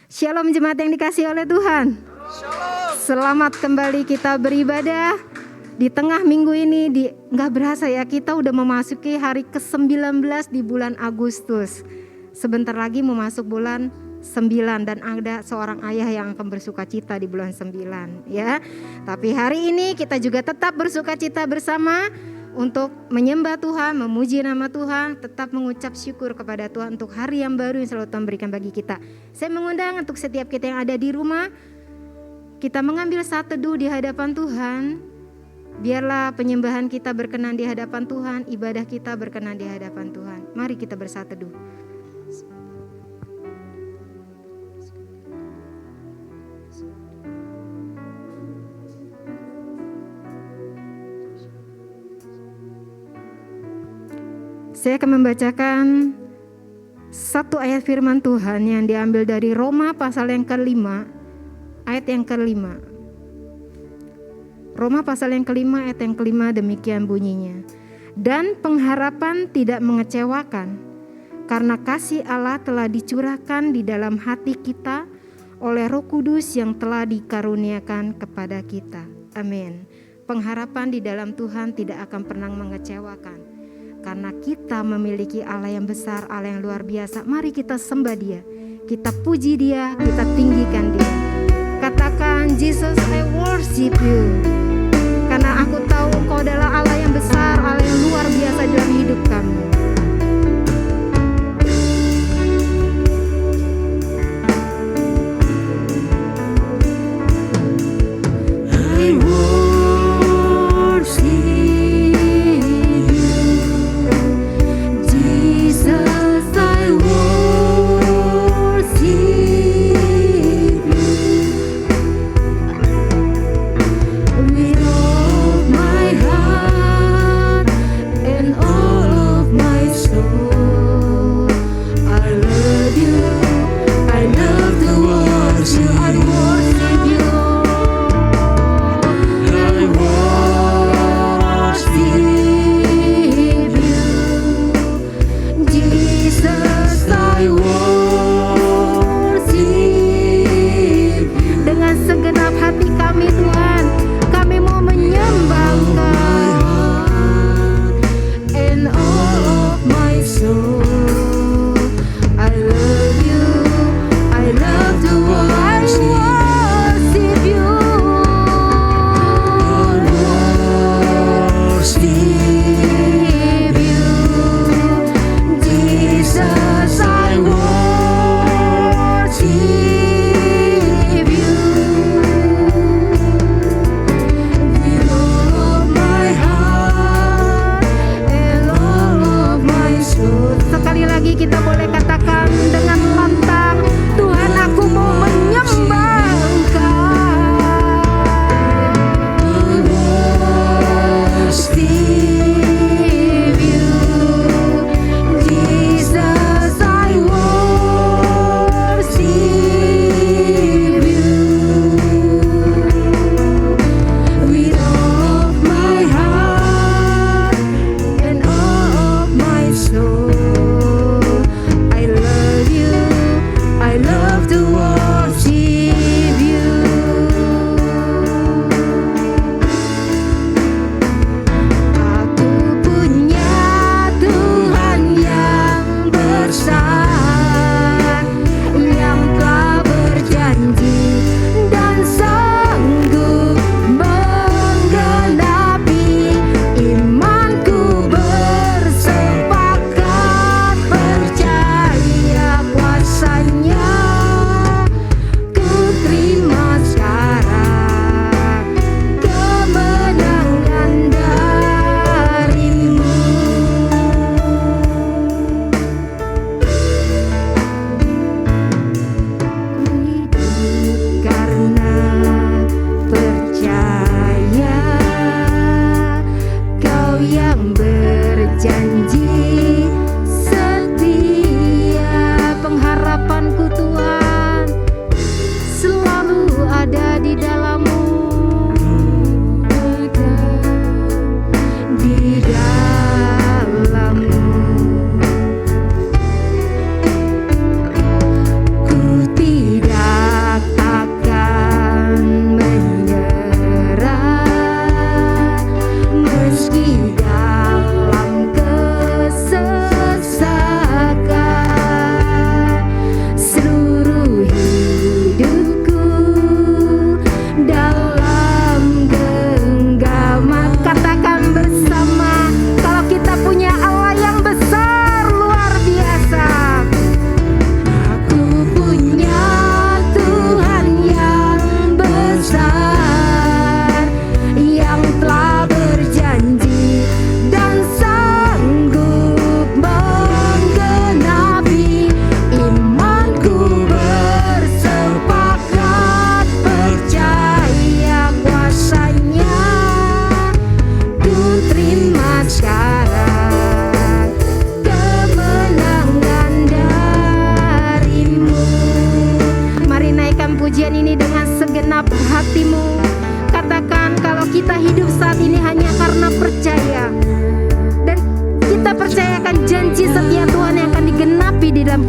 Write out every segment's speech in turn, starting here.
Shalom jemaat yang dikasihi oleh Tuhan. Selamat kembali kita beribadah di tengah minggu ini. Nggak berasa ya, kita udah memasuki hari ke-19 di bulan Agustus. Sebentar lagi memasuk bulan 9 dan ada seorang ayah yang akan bersuka cita di bulan 9 ya. Tapi hari ini kita juga tetap bersuka cita bersama untuk menyembah Tuhan, memuji nama Tuhan, tetap mengucap syukur kepada Tuhan untuk hari yang baru yang selalu Tuhan berikan bagi kita. Saya mengundang untuk setiap kita yang ada di rumah, kita mengambil saat teduh di hadapan Tuhan. Biarlah penyembahan kita berkenan di hadapan Tuhan, ibadah kita berkenan di hadapan Tuhan. Mari kita bersatu teduh. Saya akan membacakan satu ayat firman Tuhan yang diambil dari Roma pasal yang ke-5, ayat yang ke-5. Roma pasal yang ke-5 ayat yang ke-5 demikian bunyinya. Dan pengharapan tidak mengecewakan, karena kasih Allah telah dicurahkan di dalam hati kita oleh Roh Kudus yang telah dikaruniakan kepada kita. Amin. Pengharapan di dalam Tuhan tidak akan pernah mengecewakan. Karena kita memiliki Allah yang besar, Allah yang luar biasa. Mari kita sembah Dia, kita puji Dia, kita tinggikan Dia. Katakan, Jesus, I worship you. Karena aku tahu Engkau adalah Allah yang besar, Allah yang luar biasa dalam hidup kami. I worship my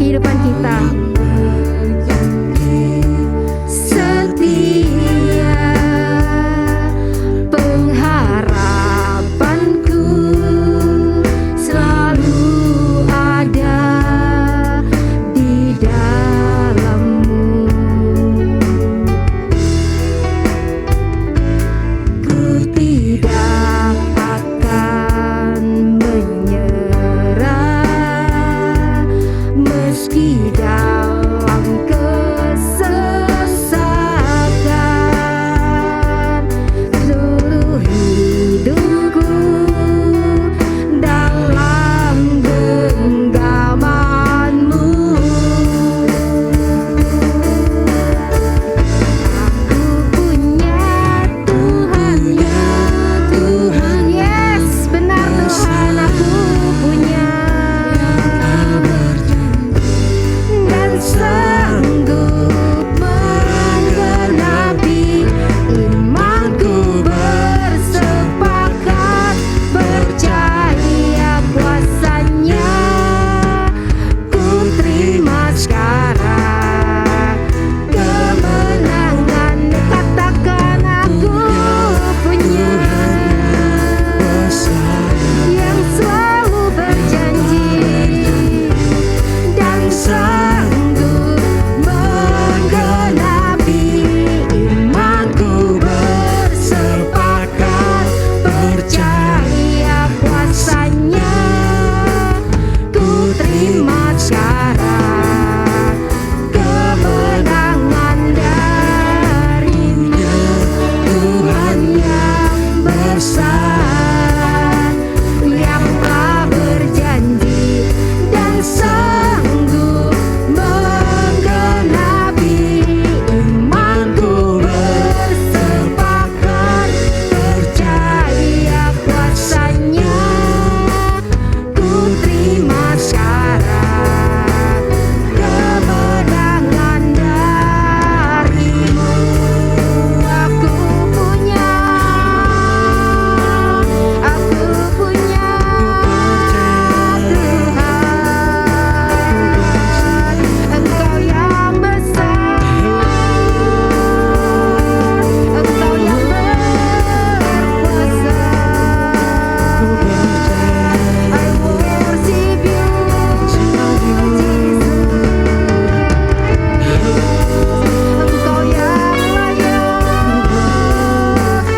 kehidupan kita. Setia pengharapanku selalu ada di dalam-Mu. Ku tidak akan menyerah meski dalam kesesatan. Seluruh hidupku dalam genggaman-Mu. Aku punya Tuhan, ya Tuhan. Yes, benar Tuhan, aku punya dan sanggup menggenapi imanku, bersepakat percaya kuasa-Nya. Ku terima sekarang kemenangan. Katakan aku punya yang selalu berjanji dan sanggup menggenapi imanku, bersepakat percaya kuasa-Nya. Ku terima sekarang kemenangan dari-Mu, Tuhan yang besar, yang telah berjanji dan sanggup menggenapi imanku, bersepakat percaya kuasa-Nya. Ku terima sekarang kemenangan dari-Mu. Aku punya Tuhan, Engkau yang besar, Engkau yang berkuasa. I worship you, Engkau yang layak,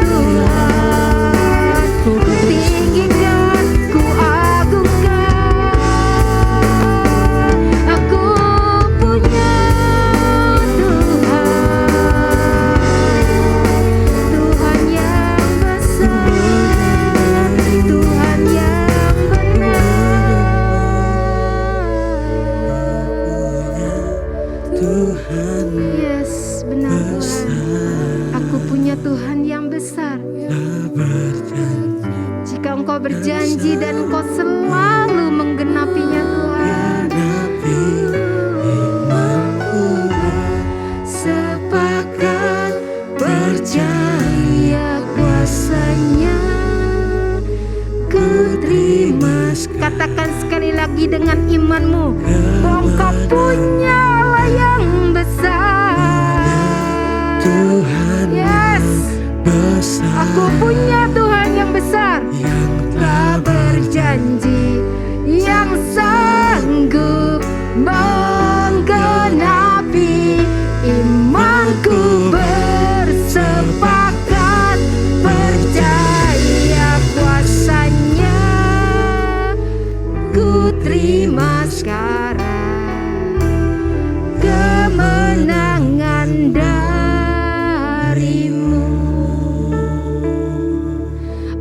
Tuhan. Ku tinggikan, ku agungkan. Aku punya Tuhan yang besar, Tuhan yang benar. Yes, benar Tuhan. Aku punya Tuhan yang besar. Jika Engkau berjanji dan Engkau selalu menggenapinya, Tuhan. Sepakat percaya kuasa-Nya. Ku terima. Katakan sekali lagi dengan imanmu bahwa Engkau punya Allah yang besar. Yes, aku punya Tuhan yang besar, telah berjanji, yang sanggup menggenapi imanku, bersepakat percaya kuasa-Nya. Ku terima sekarang kemenangan dari-Mu.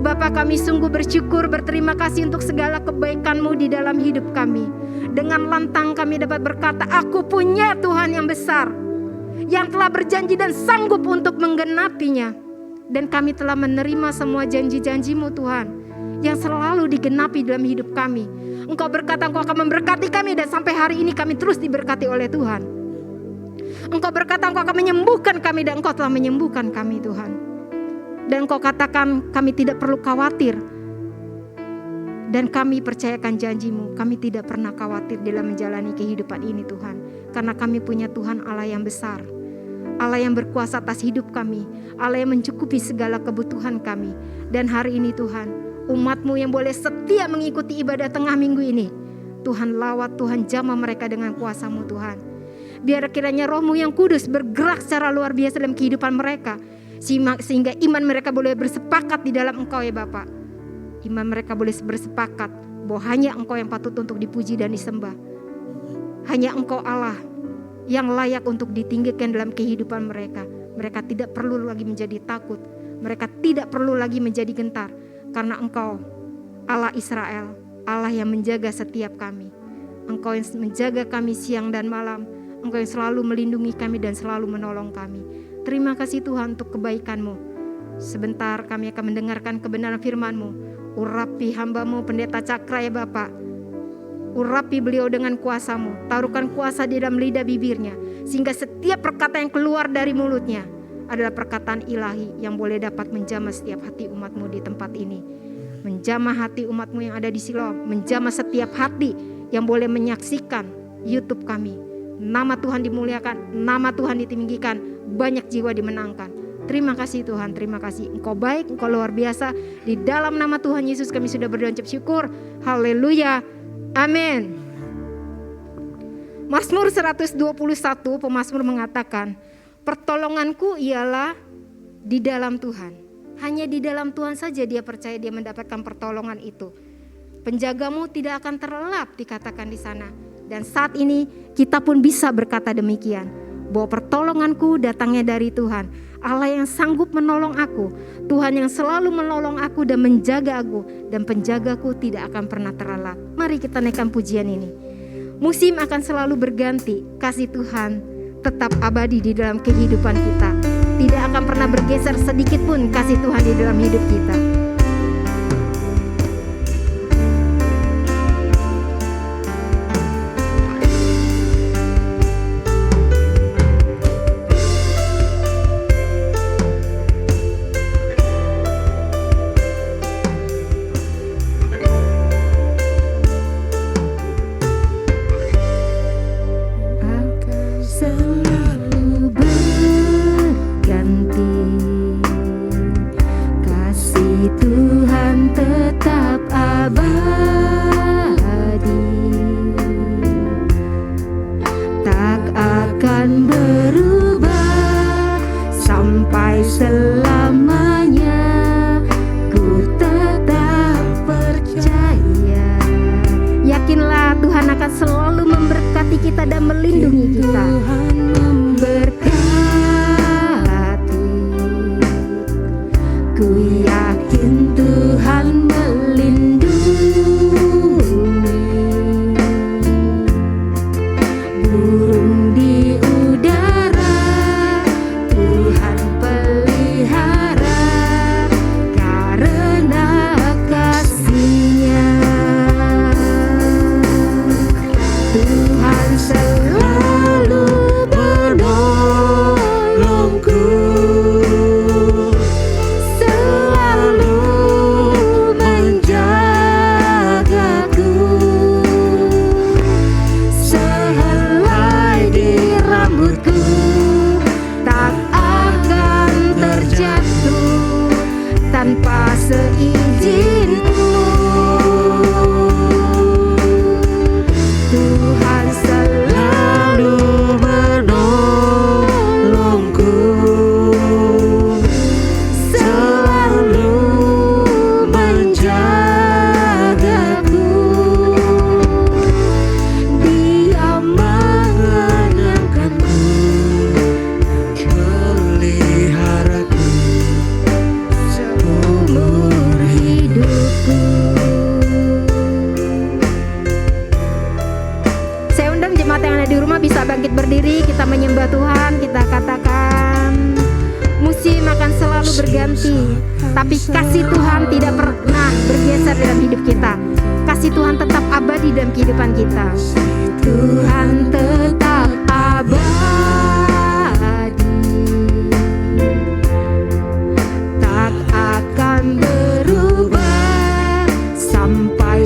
Bapa, kami sungguh bersyukur, berterima kasih untuk segala kebaikan-Mu di dalam hidup kami. Dengan lantang kami dapat berkata, aku punya Tuhan yang besar, yang telah berjanji dan sanggup untuk menggenapinya. Dan kami telah menerima semua janji-janji-Mu Tuhan, yang selalu digenapi dalam hidup kami. Engkau berkata Engkau akan memberkati kami, dan sampai hari ini kami terus diberkati oleh Tuhan. Engkau berkata Engkau akan menyembuhkan kami, dan Engkau telah menyembuhkan kami Tuhan. Dan Engkau katakan kami tidak perlu khawatir Dan kami percayakan janji-Mu, kami tidak pernah khawatir dalam menjalani kehidupan ini Tuhan. Karena kami punya Tuhan Allah yang besar, Allah yang berkuasa atas hidup kami, Allah yang mencukupi segala kebutuhan kami. Dan hari ini Tuhan, umat-Mu yang boleh setia mengikuti ibadah tengah minggu ini, Tuhan lawat, Tuhan jamah mereka dengan kuasa-Mu Tuhan. Biar kiranya Roh-Mu yang kudus bergerak secara luar biasa dalam kehidupan mereka, sehingga iman mereka boleh bersepakat di dalam Engkau ya Bapak. Iman mereka boleh bersepakat bahwa hanya Engkau yang patut untuk dipuji dan disembah. Hanya Engkau Allah yang layak untuk ditinggikan dalam kehidupan mereka. Mereka tidak perlu lagi menjadi takut. Mereka tidak perlu lagi menjadi gentar. Karena Engkau Allah Israel, Allah yang menjaga setiap kami. Engkau yang menjaga kami siang dan malam. Engkau yang selalu melindungi kami dan selalu menolong kami. Terima kasih Tuhan untuk kebaikan-Mu. Sebentar kami akan mendengarkan kebenaran firman-Mu. Urapi hamba-Mu Pendeta Cakra ya Bapak. Urapi beliau dengan kuasa-Mu. Taruhkan kuasa di dalam lidah bibirnya, sehingga setiap perkataan yang keluar dari mulutnya adalah perkataan ilahi yang boleh dapat menjamah setiap hati umat-Mu di tempat ini. Menjamah hati umat-Mu yang ada di Siloam. Menjamah setiap hati yang boleh menyaksikan YouTube kami. Nama Tuhan dimuliakan, nama Tuhan ditinggikan, banyak jiwa dimenangkan. Terima kasih Tuhan, terima kasih. Engkau baik, Engkau luar biasa. Di dalam nama Tuhan Yesus kami sudah berdoa ucap syukur. Haleluya. Amin. Mazmur 121 pemazmur mengatakan, pertolonganku ialah di dalam Tuhan. Hanya di dalam Tuhan saja dia percaya dia mendapatkan pertolongan itu. Penjagamu tidak akan terlelap dikatakan di sana. Dan saat ini kita pun bisa berkata demikian, bahwa pertolonganku datangnya dari Tuhan. Allah yang sanggup menolong aku, Tuhan yang selalu menolong aku dan menjaga aku, dan penjagaku tidak akan pernah terlelap. Mari kita naikkan pujian ini. Musim akan selalu berganti, kasih Tuhan tetap abadi di dalam kehidupan kita. Tidak akan pernah bergeser sedikit pun kasih Tuhan di dalam hidup kita. Tapi kasih Tuhan tidak pernah bergeser dalam hidup kita. Kasih Tuhan tetap abadi dalam kehidupan kita. Tuhan tetap abadi, tak akan berubah sampai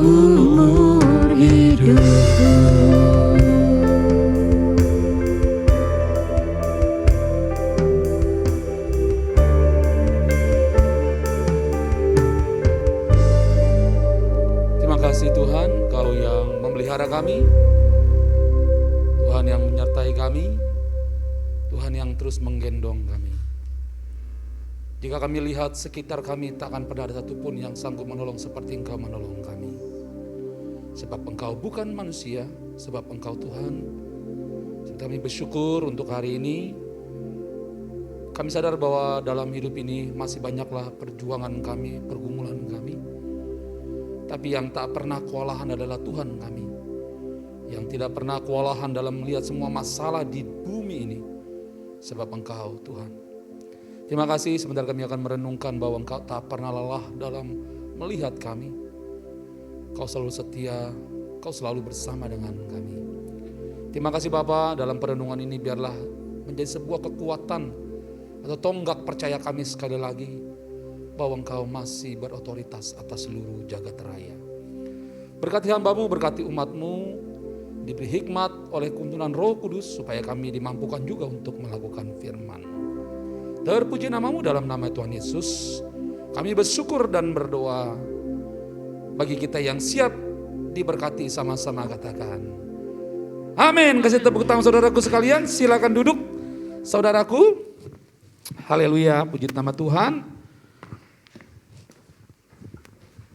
seumur hidupku. Terima kasih Tuhan, Kau yang memelihara kami, Tuhan yang menyertai kami, Tuhan yang terus menggendong kami. Jika kami lihat sekitar kami, tak akan pernah ada satupun yang sanggup menolong seperti Engkau menolong kami. Sebab Engkau bukan manusia, sebab Engkau Tuhan. Kami bersyukur untuk hari ini. Kami sadar bahwa dalam hidup ini masih banyaklah perjuangan kami, pergumulan kami. Tapi yang tak pernah kewalahan adalah Tuhan kami. Yang tidak pernah kewalahan dalam melihat semua masalah di bumi ini. Sebab Engkau Tuhan. Terima kasih, sebentar kami akan merenungkan bahwa Engkau tak pernah lelah dalam melihat kami. Kau selalu setia, Kau selalu bersama dengan kami. Terima kasih Bapa, dalam perenungan ini biarlah menjadi sebuah kekuatan atau tonggak percaya kami sekali lagi bahwa Engkau masih berotoritas atas seluruh jagat raya. Berkati hamba-Mu, berkati umat-Mu, diberi hikmat oleh kuntulan Roh Kudus supaya kami dimampukan juga untuk melakukan firman-Mu. Terpuji nama-Mu dalam nama Tuhan Yesus. Kami bersyukur dan berdoa bagi kita yang siap diberkati, sama-sama katakan amin. Kasih tepuk tangan saudaraku sekalian, silakan duduk saudaraku. Haleluya, puji nama Tuhan.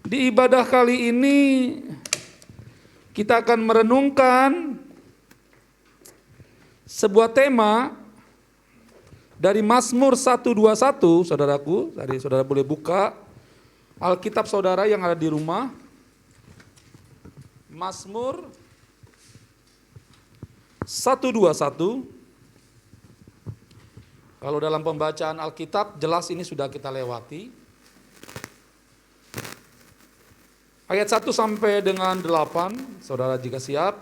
Di ibadah kali ini kita akan merenungkan sebuah tema dari Mazmur 121, saudaraku. Tadi saudara boleh buka Alkitab saudara yang ada di rumah. Mazmur 121. Kalau dalam pembacaan Alkitab jelas ini sudah kita lewati. Ayat 1 sampai dengan 8, saudara jika siap,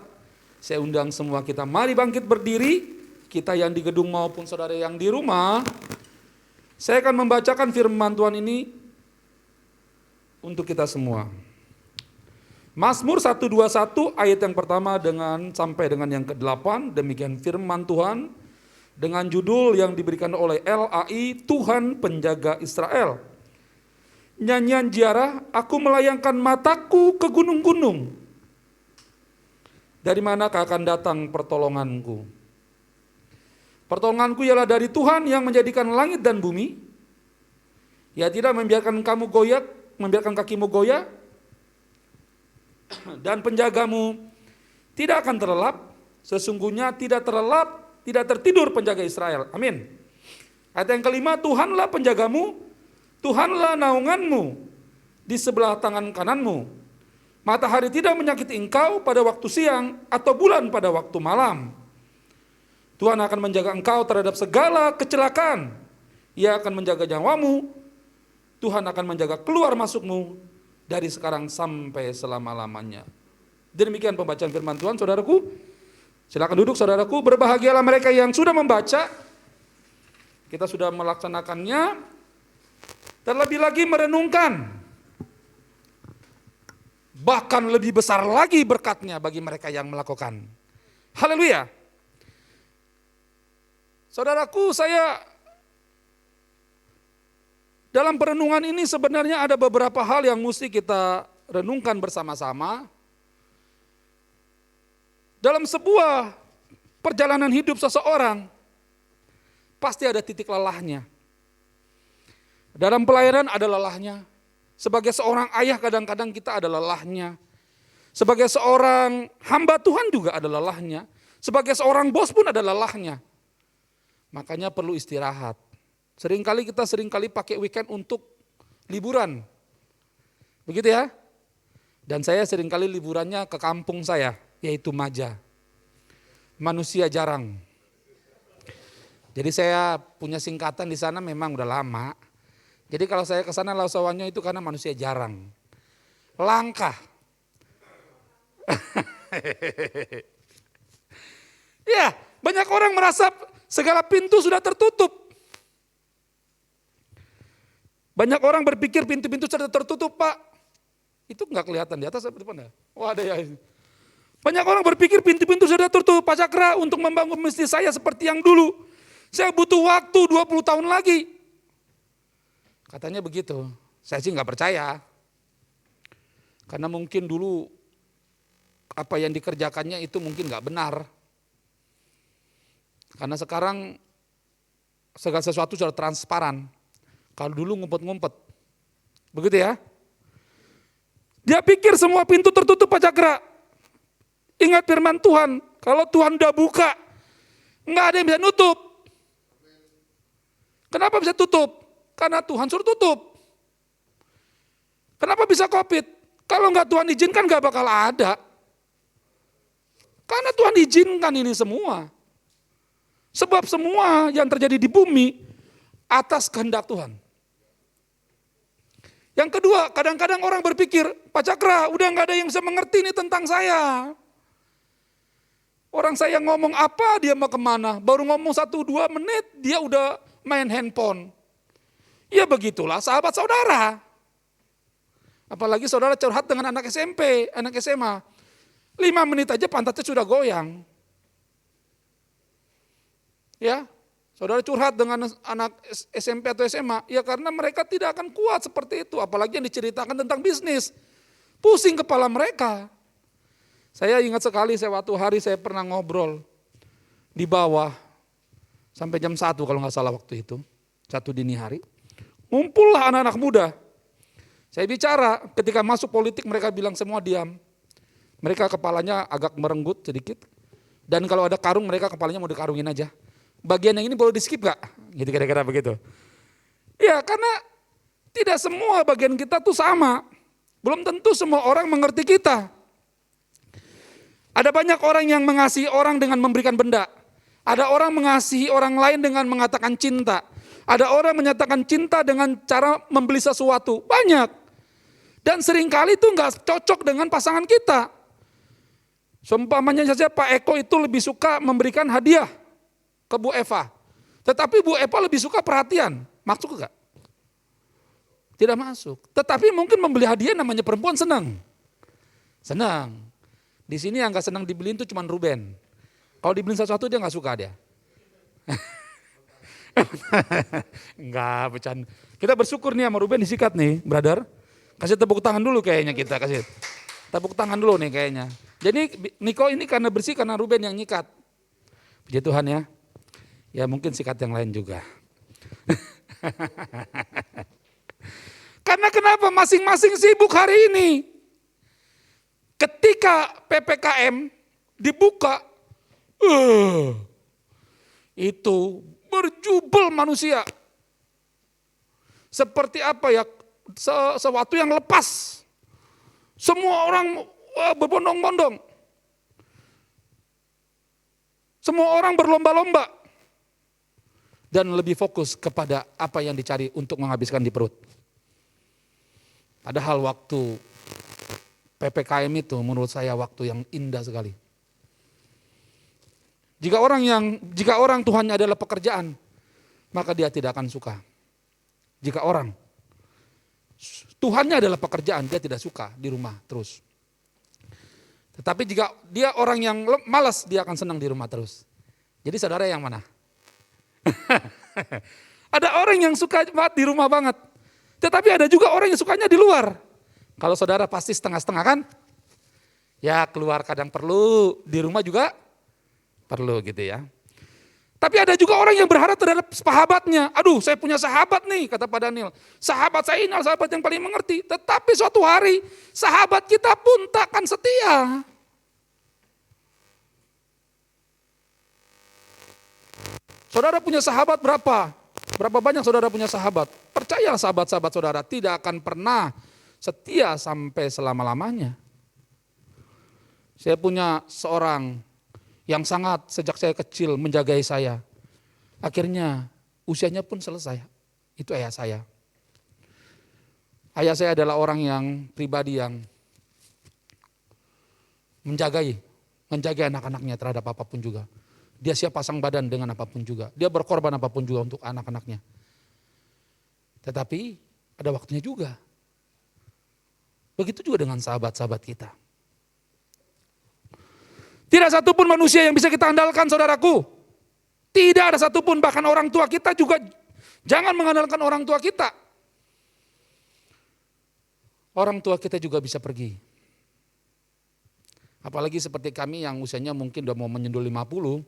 saya undang semua kita. Mari bangkit berdiri. Kita yang di gedung maupun saudara yang di rumah, saya akan membacakan firman Tuhan ini untuk kita semua. Mazmur 121 ayat yang pertama sampai dengan yang ke-8, demikian firman Tuhan dengan judul yang diberikan oleh LAI, Tuhan Penjaga Israel. Nyanyian ziarah, aku melayangkan mataku ke gunung-gunung. Dari manakah akan datang pertolonganku? Pertolonganku ialah dari Tuhan yang menjadikan langit dan bumi. Ia tidak membiarkan kamu goyah, membiarkan kakimu goyah. Dan penjagamu tidak akan terlelap. Sesungguhnya tidak terlelap, tidak tertidur penjaga Israel. Amin. Ayat yang kelima, Tuhanlah penjagamu, Tuhanlah naunganmu di sebelah tangan kananmu. Matahari tidak menyakiti engkau pada waktu siang atau bulan pada waktu malam. Tuhan akan menjaga engkau terhadap segala kecelakaan. Ia akan menjaga nyawamu. Tuhan akan menjaga keluar masukmu dari sekarang sampai selama-lamanya. Demikian pembacaan firman Tuhan, saudaraku. Silakan duduk, saudaraku. Berbahagialah mereka yang sudah membaca. Kita sudah melaksanakannya. Terlebih lagi merenungkan. Bahkan lebih besar lagi berkatnya bagi mereka yang melakukan. Haleluya. Saudaraku, saya dalam perenungan ini sebenarnya ada beberapa hal yang mesti kita renungkan bersama-sama. Dalam sebuah perjalanan hidup seseorang, pasti ada titik lelahnya. Dalam pelayanan ada lelahnya. Sebagai seorang ayah kadang-kadang kita ada lelahnya. Sebagai seorang hamba Tuhan juga ada lelahnya. Sebagai seorang bos pun ada lelahnya. Makanya perlu istirahat. Seringkali kita pakai weekend untuk liburan. Begitu ya. Dan saya seringkali liburannya ke kampung saya, yaitu Maja. Manusia jarang. Jadi saya punya singkatan di sana memang udah lama. Jadi kalau saya ke sana Lausawanyo itu karena manusia jarang. Langka. Ya, banyak orang merasa segala pintu sudah tertutup. Banyak orang berpikir pintu-pintu sudah tertutup, Pak. Itu nggak kelihatan di atas apa depan ya? Wah ada ya. Banyak orang berpikir pintu-pintu sudah tertutup Pak Cakra untuk membangun masjid saya seperti yang dulu. Saya butuh waktu 20 tahun lagi. Katanya begitu. Saya sih nggak percaya. Karena mungkin dulu apa yang dikerjakannya itu mungkin nggak benar. Karena sekarang segala sesuatu sudah transparan. Kalau dulu ngumpet-ngumpet. Begitu ya. Dia pikir semua pintu tertutup Pak Cakra. Ingat firman Tuhan, kalau Tuhan udah buka, nggak ada yang bisa nutup. Kenapa bisa tutup? Karena Tuhan suruh tutup. Kenapa bisa COVID? Kalau nggak Tuhan izinkan nggak bakal ada. Karena Tuhan izinkan ini semua. Sebab semua yang terjadi di bumi atas kehendak Tuhan. Yang kedua, kadang-kadang orang berpikir, Pak Cakra udah nggak ada yang bisa mengerti ini tentang saya. Orang saya ngomong apa, dia mau kemana. Baru ngomong 1-2 menit, dia udah main handphone. Ya begitulah sahabat saudara. Apalagi saudara curhat dengan anak SMP, anak SMA. 5 menit aja pantatnya sudah goyang. Ya, saudara curhat dengan anak SMP atau SMA. Ya karena mereka tidak akan kuat seperti itu. Apalagi yang diceritakan tentang bisnis. Pusing kepala mereka. Saya ingat sekali waktu hari saya pernah ngobrol di bawah sampai jam 1 kalau nggak salah waktu itu, 1 dini hari. Ngumpullah anak-anak muda. Saya bicara ketika masuk politik mereka bilang semua diam. Mereka kepalanya agak merenggut sedikit. Dan kalau ada karung mereka kepalanya mau dikarungin aja. Bagian yang ini boleh di skip gak? Gitu kira-kira begitu. Ya karena tidak semua bagian kita tuh sama. Belum tentu semua orang mengerti kita. Ada banyak orang yang mengasihi orang dengan memberikan benda. Ada orang mengasihi orang lain dengan mengatakan cinta. Ada orang menyatakan cinta dengan cara membeli sesuatu. Banyak. Dan seringkali itu nggak cocok dengan pasangan kita. Seumpamanya saja Pak Eko itu lebih suka memberikan hadiah ke Bu Eva. Tetapi Bu Eva lebih suka perhatian. Masuk nggak? Tidak masuk. Tetapi mungkin membeli hadiah namanya perempuan senang. Senang. Di sini yang gak senang dibeliin itu cuma Ruben. Kalau dibeliin sesuatu dia gak suka dia. Enggak, bercanda. Kita bersyukur nih sama Ruben disikat nih, brother. Kasih tepuk tangan dulu kayaknya kita, kasih. Tepuk tangan dulu nih kayaknya. Jadi Niko ini karena bersih karena Ruben yang nyikat. Puji Tuhan ya. Ya mungkin sikat yang lain juga. Karena kenapa masing-masing sibuk hari ini? Ketika PPKM dibuka, itu berjubel manusia. Seperti apa ya, sesuatu yang lepas. Semua orang berbondong-bondong. Semua orang berlomba-lomba. Dan lebih fokus kepada apa yang dicari untuk menghabiskan di perut. Padahal waktu PPKM itu menurut saya waktu yang indah sekali. Jika orang Tuhannya adalah pekerjaan, maka dia tidak akan suka. Jika orang Tuhannya adalah pekerjaan, dia tidak suka di rumah terus. Tetapi jika dia orang yang malas, dia akan senang di rumah terus. Jadi saudara yang mana? Ada orang yang suka banget di rumah banget. Tetapi ada juga orang yang sukanya di luar. Kalau saudara pasti setengah-setengah kan? Ya keluar kadang perlu, di rumah juga perlu gitu ya. Tapi ada juga orang yang berharap terhadap sahabatnya. Aduh saya punya sahabat nih kata Pak Daniel. Sahabat saya ini sahabat yang paling mengerti. Tetapi suatu hari sahabat kita pun takkan setia. Saudara punya sahabat berapa? Berapa banyak saudara punya sahabat? Percayalah sahabat-sahabat saudara tidak akan pernah setia sampai selama-lamanya. Saya punya seorang yang sangat sejak saya kecil menjagai saya. Akhirnya usianya pun selesai. Itu ayah saya. Ayah saya adalah orang yang pribadi yang menjagai anak-anaknya terhadap apapun juga. Dia siap pasang badan dengan apapun juga. Dia berkorban apapun juga untuk anak-anaknya. Tetapi ada waktunya juga. Begitu juga dengan sahabat-sahabat kita. Tidak satupun manusia yang bisa kita andalkan, saudaraku. Tidak ada satupun, bahkan orang tua kita juga jangan mengandalkan orang tua kita. Orang tua kita juga bisa pergi. Apalagi seperti kami yang usianya mungkin udah mau menyentuh 50,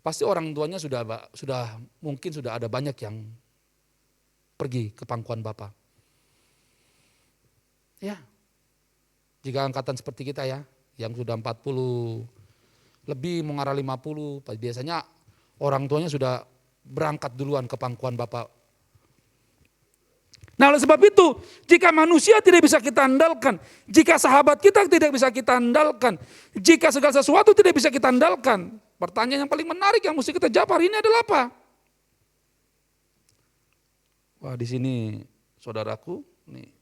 pasti orang tuanya mungkin sudah ada banyak yang pergi ke pangkuan Bapa. Ya, jika angkatan seperti kita ya, yang sudah 40 lebih mengarah 50, biasanya orang tuanya sudah berangkat duluan ke pangkuan Bapa. Nah, oleh sebab itu, jika manusia tidak bisa kita andalkan, jika sahabat kita tidak bisa kita andalkan, jika segala sesuatu tidak bisa kita andalkan, pertanyaan yang paling menarik yang mesti kita jawab hari ini adalah apa? Wah, di sini saudaraku, nih.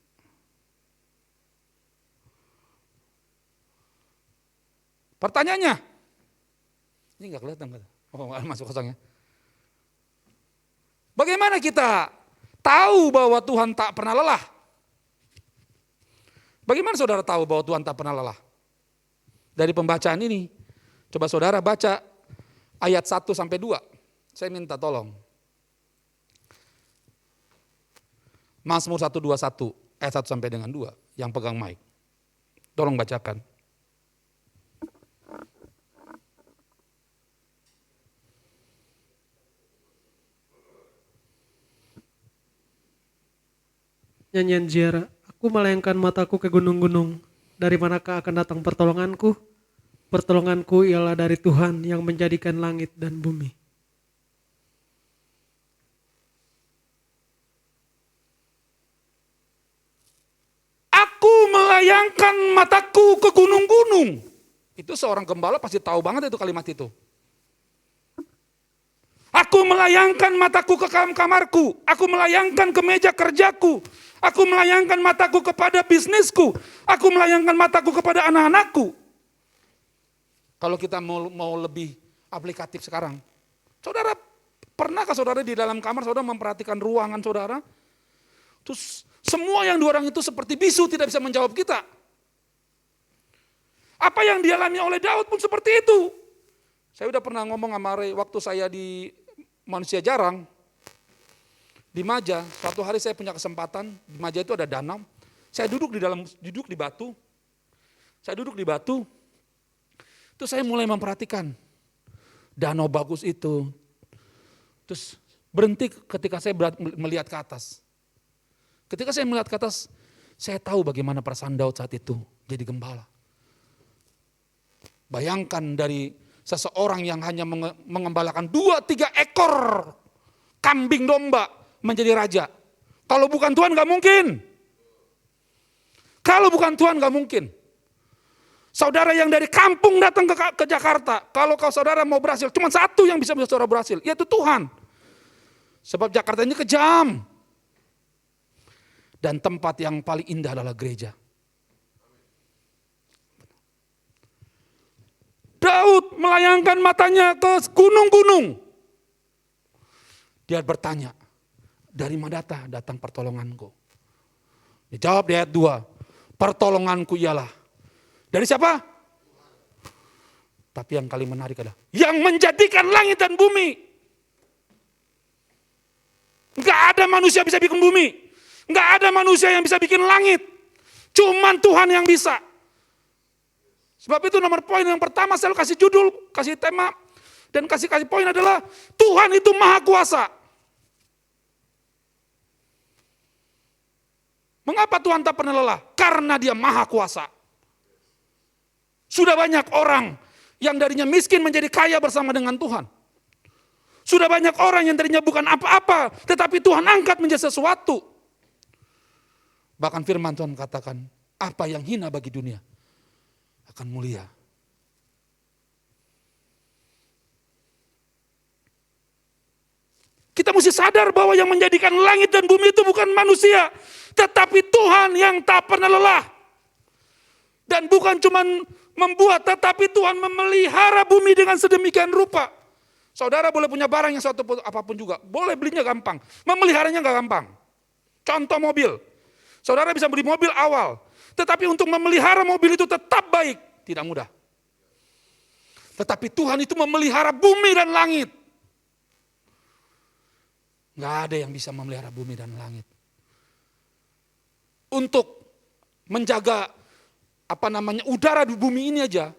Pertanyaannya, ini nggak kelihatan kan? Oh, masuk kosongnya. Bagaimana kita tahu bahwa Tuhan tak pernah lelah? Bagaimana saudara tahu bahwa Tuhan tak pernah lelah? Dari pembacaan ini, coba saudara baca ayat 1 sampai 2. Saya minta tolong. Mazmur 121, ayat 1 sampai dengan 2, yang pegang mic. Tolong bacakan. Nyanyian ziarah, aku melayangkan mataku ke gunung-gunung. Dari manakah akan datang pertolonganku? Pertolonganku ialah dari Tuhan yang menjadikan langit dan bumi. Aku melayangkan mataku ke gunung-gunung. Itu seorang gembala pasti tahu banget itu kalimat itu. Aku melayangkan mataku ke kamarku. Aku melayangkan ke meja kerjaku. Aku melayangkan mataku kepada bisnisku. Aku melayangkan mataku kepada anak-anakku. Kalau kita mau lebih aplikatif sekarang. Saudara, pernahkah saudara di dalam kamar saudara memperhatikan ruangan saudara? Terus semua yang dua orang itu seperti bisu tidak bisa menjawab kita. Apa yang dialami oleh Daud pun seperti itu. Saya udah pernah ngomong sama Ray waktu saya di Manusia Jarang. Di Maja, suatu hari saya punya kesempatan, di Maja itu ada danau. Saya duduk di batu. Saya duduk di batu. Terus saya mulai memperhatikan danau bagus itu. Terus berhenti ketika saya melihat ke atas. Ketika saya melihat ke atas, saya tahu bagaimana perasaan Daud saat itu jadi gembala. Bayangkan dari seseorang yang hanya mengembalakan 2-3 ekor kambing domba menjadi raja. Kalau bukan Tuhan gak mungkin. Kalau bukan Tuhan gak mungkin. Saudara yang dari kampung datang ke Jakarta, kalau saudara mau berhasil, cuma satu yang bisa saudara berhasil, yaitu Tuhan. Sebab Jakarta ini kejam. Dan tempat yang paling indah adalah gereja. Daud melayangkan matanya ke gunung-gunung. Dia bertanya, dari mana datang pertolonganku? Dijawab di ayat 2, pertolonganku ialah dari siapa? Tapi yang paling menarik adalah yang menjadikan langit dan bumi. Enggak ada manusia bisa bikin bumi. Enggak ada manusia yang bisa bikin langit. Cuman Tuhan yang bisa. Sebab itu nomor poin yang pertama saya kasih judul, kasih tema, dan kasih poin adalah Tuhan itu maha kuasa. Mengapa Tuhan tak pernah lelah? Karena dia maha kuasa. Sudah banyak orang yang darinya miskin menjadi kaya bersama dengan Tuhan. Sudah banyak orang yang darinya bukan apa-apa, tetapi Tuhan angkat menjadi sesuatu. Bahkan firman Tuhan katakan, apa yang hina bagi dunia akan mulia. Kita mesti sadar bahwa yang menjadikan langit dan bumi itu bukan manusia, tetapi Tuhan yang tak pernah lelah. Dan bukan cuma membuat, tetapi Tuhan memelihara bumi dengan sedemikian rupa. Saudara boleh punya barang yang suatu apapun juga, boleh belinya gampang, memeliharanya gak gampang. Contoh mobil, Saudara bisa beli mobil awal, tetapi untuk memelihara mobil itu tetap baik, tidak mudah. Tetapi Tuhan itu memelihara bumi dan langit. Nggak ada yang bisa memelihara bumi dan langit. Untuk menjaga udara di bumi ini aja,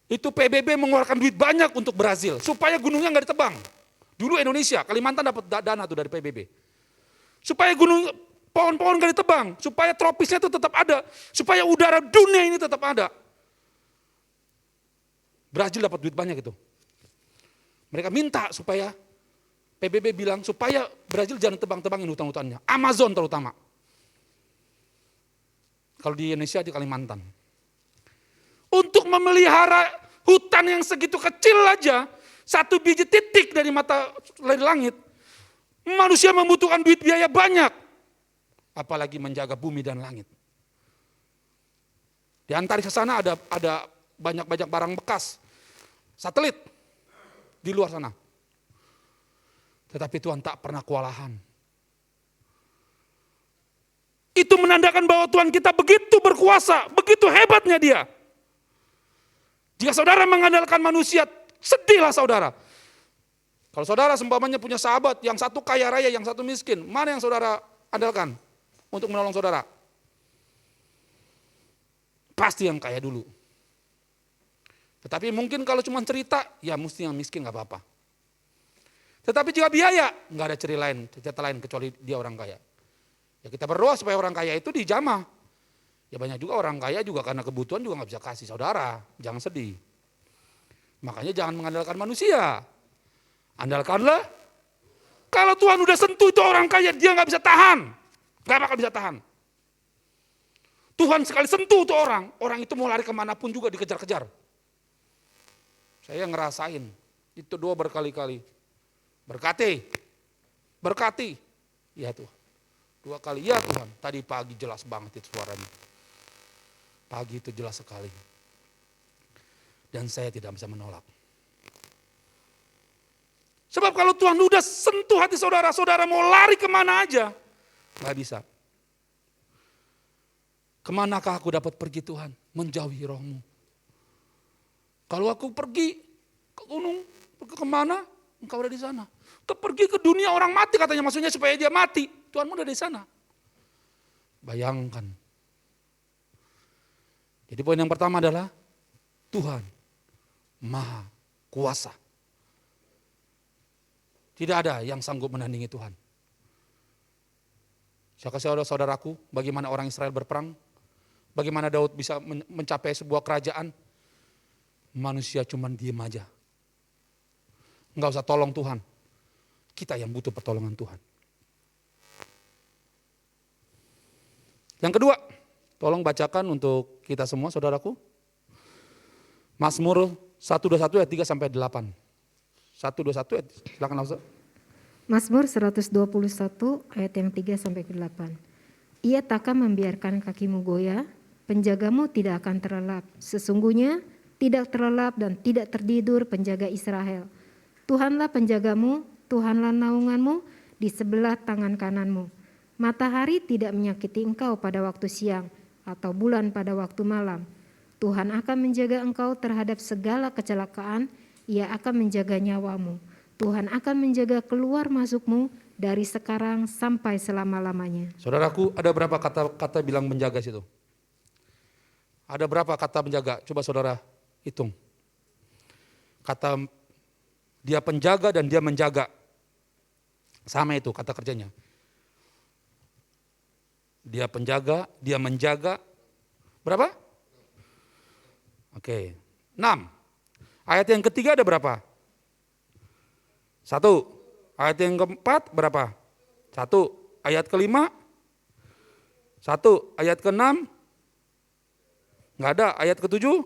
itu PBB mengeluarkan duit banyak untuk Brazil, supaya gunungnya nggak ditebang. Dulu Indonesia, Kalimantan dapat dana tuh dari PBB. Supaya pohon-pohon nggak ditebang, supaya tropisnya itu tetap ada, supaya udara dunia ini tetap ada. Brazil dapat duit banyak itu. Mereka minta supaya PBB bilang supaya Brazil jangan tebang-tebangin hutan-hutannya. Amazon terutama. Kalau di Indonesia di Kalimantan. Untuk memelihara hutan yang segitu kecil aja, satu biji titik dari langit, manusia membutuhkan duit biaya banyak. Apalagi menjaga bumi dan langit. Di antariksa sana ada banyak-banyak barang bekas. Satelit di luar sana. Tetapi Tuhan tak pernah kewalahan. Itu menandakan bahwa Tuhan kita begitu berkuasa, begitu hebatnya Dia. Jika saudara mengandalkan manusia, sedihlah saudara. Kalau saudara seumpamanya punya sahabat, yang satu kaya raya, yang satu miskin, mana yang saudara andalkan untuk menolong saudara? Pasti yang kaya dulu. Tetapi mungkin kalau cuma cerita, ya mesti yang miskin gak apa-apa. Tetapi jika biaya, gak ada cerita lain kecuali dia orang kaya. Ya kita berdoa supaya orang kaya itu dijamah. Ya banyak juga orang kaya juga karena kebutuhan juga gak bisa kasih saudara. Jangan sedih. Makanya jangan mengandalkan manusia. Andalkanlah. Kalau Tuhan udah sentuh itu orang kaya, dia gak bisa tahan. Gak bakal bisa tahan. Tuhan sekali sentuh itu orang itu mau lari kemanapun juga dikejar-kejar. Saya ngerasain, itu doa berkali-kali. Berkati. Ya Tuhan. 2 kali, ya Tuhan. Tadi pagi jelas banget itu suaranya. Pagi itu jelas sekali. Dan saya tidak bisa menolak. Sebab kalau Tuhan udah sentuh hati saudara, saudara mau lari kemana aja. Gak bisa. Kemanakah aku dapat pergi Tuhan? Menjauhi rohmu. Kalau aku pergi ke gunung, kemana? Engkau ada di sana. Pergi ke dunia orang mati katanya, maksudnya supaya dia mati. Tuhanmu ada di sana. Bayangkan. Jadi poin yang pertama adalah Tuhan Maha Kuasa. Tidak ada yang sanggup menandingi Tuhan. Saya kasih saudaraku, bagaimana orang Israel berperang, bagaimana Daud bisa mencapai sebuah kerajaan, manusia cuma diem aja. Enggak usah tolong Tuhan, kita yang butuh pertolongan Tuhan. Yang kedua, tolong bacakan untuk kita semua saudaraku. Mazmur 121 ayat 3 sampai 8. 121 ayat, silakan Ustaz. Mazmur 121 ayat yang 3 sampai 8. Ia takkan membiarkan kakimu goyah, penjagamu tidak akan terlelap. Sesungguhnya tidak terlelap dan tidak tertidur penjaga Israel. Tuhanlah penjagamu, Tuhanlah naunganmu di sebelah tangan kananmu. Matahari tidak menyakiti engkau pada waktu siang atau bulan pada waktu malam. Tuhan akan menjaga engkau terhadap segala kecelakaan, Ia akan menjaga nyawamu. Tuhan akan menjaga keluar masukmu dari sekarang sampai selama-lamanya. Saudaraku, ada berapa kata bilang menjaga situ? Ada berapa kata menjaga? Coba saudara hitung. Kata dia penjaga dan dia menjaga. Sama itu kata kerjanya. Dia penjaga, dia menjaga. Berapa? Oke, 6. Ayat yang ketiga ada berapa? 1. Ayat yang keempat berapa? 1. Ayat kelima? 1. Ayat ke-6? Enggak ada. Ayat ke-7?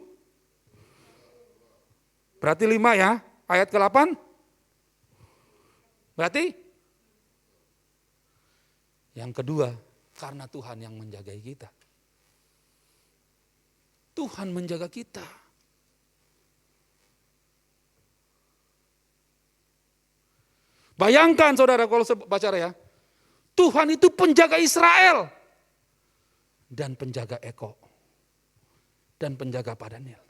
Berarti 5 ya. Ayat ke-8? Berarti? Yang kedua, karena Tuhan yang menjaga kita. Tuhan menjaga kita. Bayangkan saudara kalau baca ya. Tuhan itu penjaga Israel. dan penjaga Eko, dan penjaga Pak Daniel,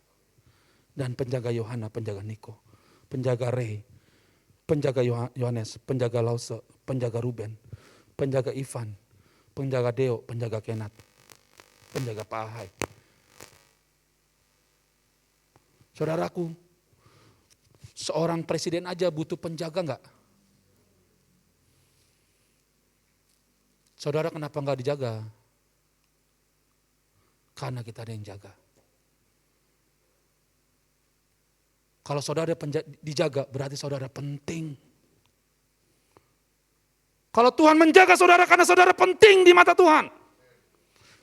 dan penjaga Yohana, penjaga Niko, penjaga Ray, penjaga Yohanes, penjaga Lause, penjaga Ruben, penjaga Ivan, penjaga Deo, penjaga Kenat, penjaga Pak Ahai. Saudaraku, seorang presiden aja butuh penjaga enggak? Saudara kenapa enggak dijaga? Karena kita ada yang jaga. Kalau saudara dijaga berarti saudara penting. Kalau Tuhan menjaga saudara karena saudara penting di mata Tuhan.